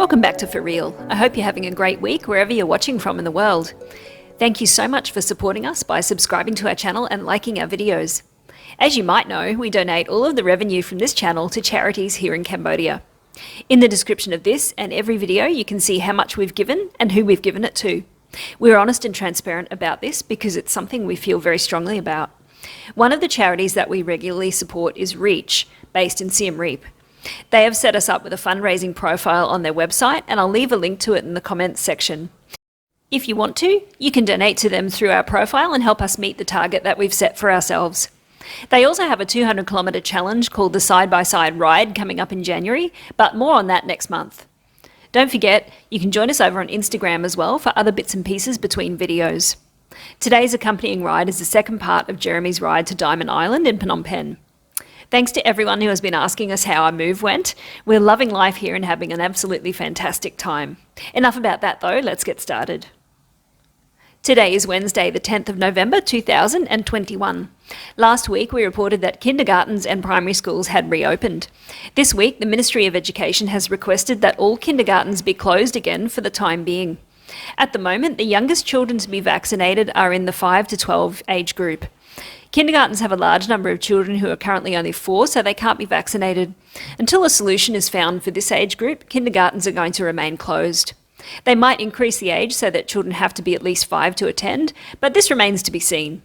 Welcome back to For Real. I hope you're having a great week wherever you're watching from in the world. Thank you so much for supporting us by subscribing to our channel and liking our videos. As you might know, we donate all of the revenue from this channel to charities here in Cambodia. In the description of this and every video, you can see how much we've given and who we've given it to. We're honest and transparent about this because it's something we feel very strongly about. One of the charities that we regularly support is Reach, based in Siem Reap. They have set us up with a fundraising profile on their website, and I'll leave a link to it in the comments section. If you want to, you can donate to them through our profile and help us meet the target that we've set for ourselves. They also have a 200-kilometre challenge called the Side-by-Side Ride coming up in January, but more on that next month. Don't forget, you can join us over on Instagram as well for other bits and pieces between videos. Today's accompanying ride is the second part of Jeremy's ride to Diamond Island in Phnom Penh. Thanks to everyone who has been asking us how our move went. We're loving life here and having an absolutely fantastic time. Enough about that though, let's get started. Today is Wednesday, the 10th of November 2021. Last week we reported that kindergartens and primary schools had reopened. This week the Ministry of Education has requested that all kindergartens be closed again for the time being. At the moment, the youngest children to be vaccinated are in the 5 to 12 age group. Kindergartens have a large number of children who are currently only 4, so they can't be vaccinated. Until a solution is found for this age group, kindergartens are going to remain closed. They might increase the age so that children have to be at least 5 to attend, but this remains to be seen.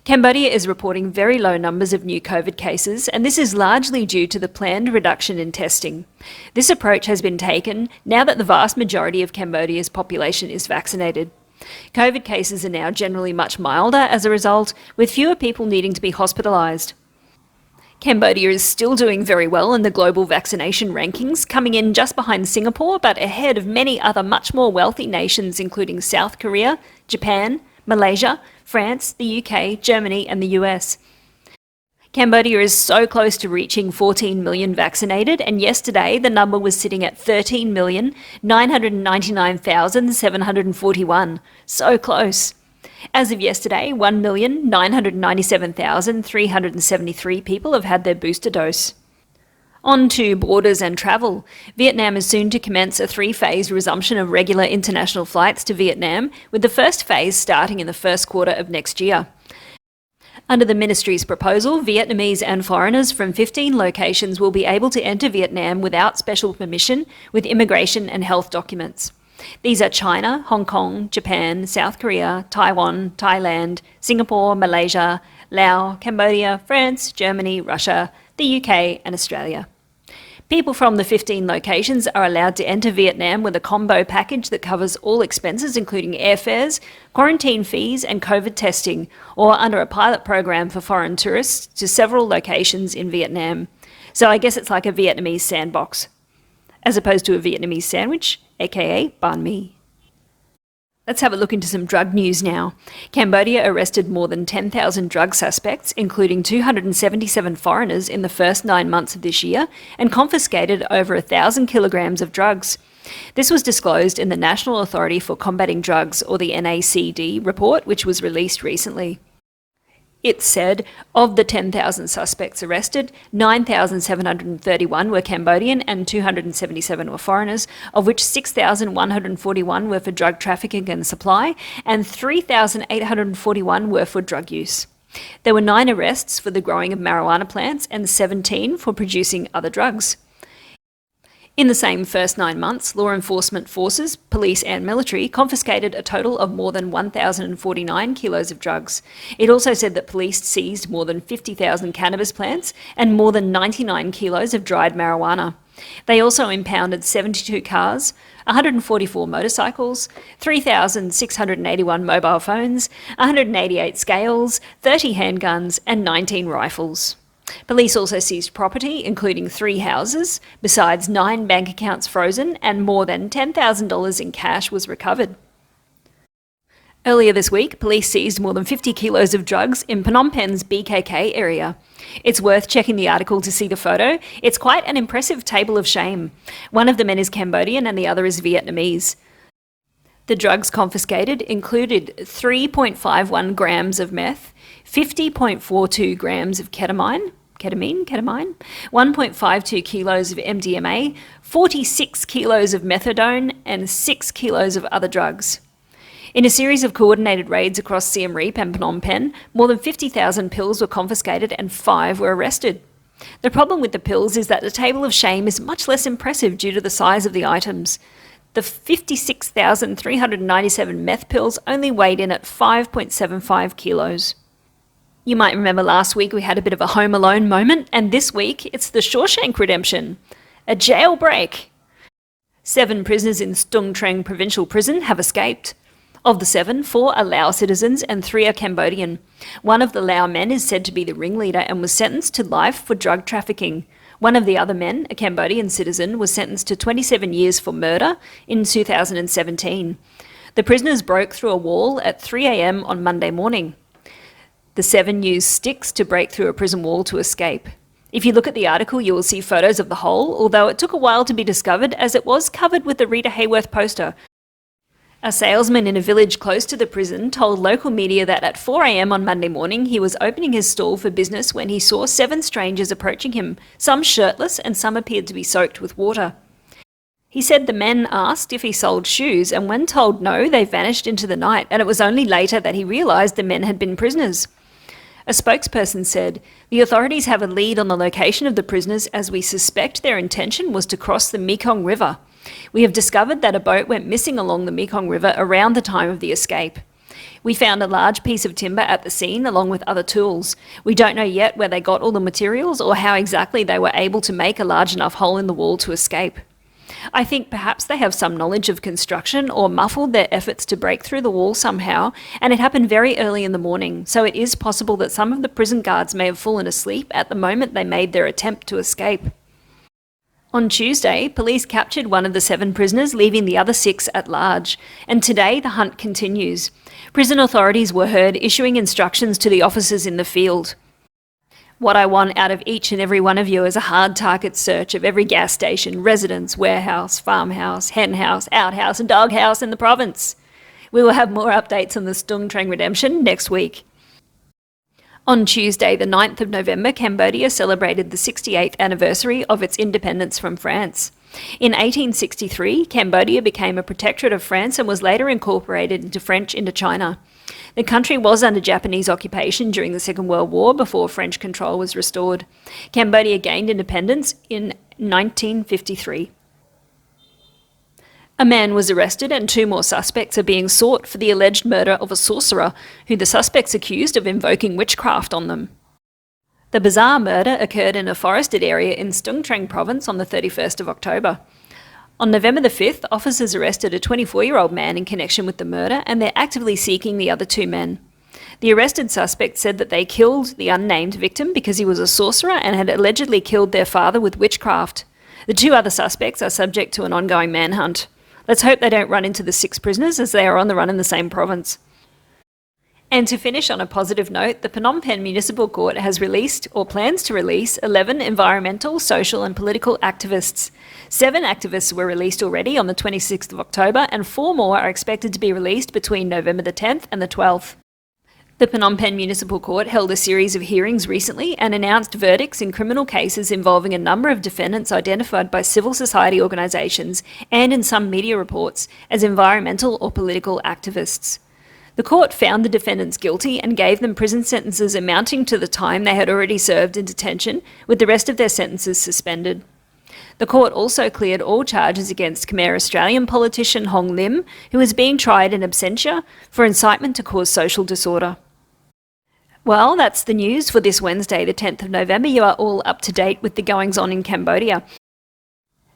Cambodia is reporting very low numbers of new COVID cases, and this is largely due to the planned reduction in testing. This approach has been taken now that the vast majority of Cambodia's population is vaccinated. COVID cases are now generally much milder as a result, with fewer people needing to be hospitalised. Cambodia is still doing very well in the global vaccination rankings, coming in just behind Singapore but ahead of many other much more wealthy nations including South Korea, Japan, Malaysia, France, the UK, Germany and the US. Cambodia is so close to reaching 14 million vaccinated, and yesterday the number was sitting at 13,999,741. So close. As of yesterday, 1,997,373 people have had their booster dose. On to borders and travel. Vietnam is soon to commence a 3-phase resumption of regular international flights to Vietnam, with the first phase starting in the first quarter of next year. Under the ministry's proposal, Vietnamese and foreigners from 15 locations will be able to enter Vietnam without special permission with immigration and health documents. These are China, Hong Kong, Japan, South Korea, Taiwan, Thailand, Singapore, Malaysia, Laos, Cambodia, France, Germany, Russia, the UK and Australia. People from the 15 locations are allowed to enter Vietnam with a combo package that covers all expenses including airfares, quarantine fees and COVID testing, or under a pilot program for foreign tourists to several locations in Vietnam. So I guess it's like a Vietnamese sandbox, as opposed to a Vietnamese sandwich, aka banh mi. Let's have a look into some drug news now. Cambodia arrested more than 10,000 drug suspects, including 277 foreigners in the first 9 months of this year, and confiscated over 1,000 kilograms of drugs. This was disclosed in the National Authority for Combating Drugs, or the NACD, report, which was released recently. It said, of the 10,000 suspects arrested, 9,731 were Cambodian and 277 were foreigners, of which 6,141 were for drug trafficking and supply, and 3,841 were for drug use. There were 9 arrests for the growing of marijuana plants and 17 for producing other drugs. In the same first 9 months, law enforcement forces, police and military, confiscated a total of more than 1,049 kilos of drugs. It also said that police seized more than 50,000 cannabis plants and more than 99 kilos of dried marijuana. They also impounded 72 cars, 144 motorcycles, 3,681 mobile phones, 188 scales, 30 handguns and 19 rifles. Police also seized property, including 3 houses, besides 9 bank accounts frozen, and more than $10,000 in cash was recovered. Earlier this week, police seized more than 50 kilos of drugs in Phnom Penh's BKK area. It's worth checking the article to see the photo. It's quite an impressive table of shame. One of the men is Cambodian and the other is Vietnamese. The drugs confiscated included 3.51 grams of meth, 50.42 grams of ketamine, ketamine, 1.52 kilos of MDMA, 46 kilos of methadone, and 6 kilos of other drugs. In a series of coordinated raids across Siem Reap and Phnom Penh, more than 50,000 pills were confiscated and 5 were arrested. The problem with the pills is that the table of shame is much less impressive due to the size of the items. The 56,397 meth pills only weighed in at 5.75 kilos. You might remember last week we had a bit of a Home Alone moment, and this week it's the Shawshank Redemption. A jailbreak. 7 prisoners in Stung Treng Provincial Prison have escaped. Of the 7, 4 are Lao citizens and 3 are Cambodian. One of the Lao men is said to be the ringleader and was sentenced to life for drug trafficking. One of the other men, a Cambodian citizen, was sentenced to 27 years for murder in 2017. The prisoners broke through a wall at 3 a.m. on Monday morning. The 7 used sticks to break through a prison wall to escape. If you look at the article, you will see photos of the hole, although it took a while to be discovered as it was covered with the Rita Hayworth poster. A salesman in a village close to the prison told local media that at 4 a.m. on Monday morning he was opening his stall for business when he saw 7 strangers approaching him, some shirtless and some appeared to be soaked with water. He said the men asked if he sold shoes, and when told no, they vanished into the night, and it was only later that he realised the men had been prisoners. A spokesperson said, "The authorities have a lead on the location of the prisoners as we suspect their intention was to cross the Mekong River. We have discovered that a boat went missing along the Mekong River around the time of the escape. We found a large piece of timber at the scene along with other tools. We don't know yet where they got all the materials or how exactly they were able to make a large enough hole in the wall to escape. I think perhaps they have some knowledge of construction or muffled their efforts to break through the wall somehow, and it happened very early in the morning, so it is possible that some of the prison guards may have fallen asleep at the moment they made their attempt to escape." On Tuesday, police captured one of the 7 prisoners, leaving the other 6 at large, and today the hunt continues. Prison authorities were heard issuing instructions to the officers in the field. "What I want out of each and every one of you is a hard target search of every gas station, residence, warehouse, farmhouse, henhouse, outhouse and doghouse in the province." We will have more updates on the Stung Treng Redemption next week. On Tuesday, the 9th of November, Cambodia celebrated the 68th anniversary of its independence from France. In 1863, Cambodia became a protectorate of France and was later incorporated into French Indochina. The country was under Japanese occupation during the Second World War before French control was restored. Cambodia gained independence in 1953. A man was arrested and 2 more suspects are being sought for the alleged murder of a sorcerer, who the suspects accused of invoking witchcraft on them. The bizarre murder occurred in a forested area in Stung Treng province on the 31st of October. On November the 5th, officers arrested a 24-year-old man in connection with the murder, and they're actively seeking the other 2 men. The arrested suspect said that they killed the unnamed victim because he was a sorcerer and had allegedly killed their father with witchcraft. The 2 other suspects are subject to an ongoing manhunt. Let's hope they don't run into the 6 prisoners as they are on the run in the same province. And to finish on a positive note, the Phnom Penh Municipal Court has released, or plans to release, 11 environmental, social and political activists. 7 activists were released already on the 26th of October, and 4 more are expected to be released between November the 10th and the 12th. The Phnom Penh Municipal Court held a series of hearings recently and announced verdicts in criminal cases involving a number of defendants identified by civil society organisations and in some media reports as environmental or political activists. The court found the defendants guilty and gave them prison sentences amounting to the time they had already served in detention, with the rest of their sentences suspended. The court also cleared all charges against Khmer Australian politician Hong Lim, who is being tried in absentia for incitement to cause social disorder. Well, that's the news for this Wednesday, the 10th of November. You are all up to date with the goings-on in Cambodia.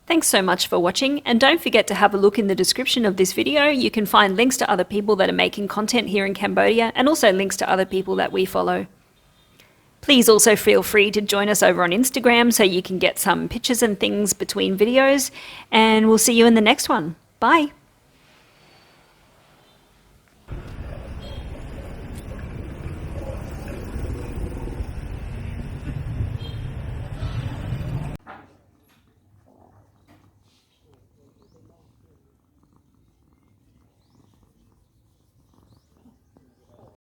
Thanks so much for watching, and don't forget to have a look in the description of this video. You can find links to other people that are making content here in Cambodia, and also links to other people that we follow. Please also feel free to join us over on Instagram so you can get some pictures and things between videos, and we'll see you in the next one. Bye!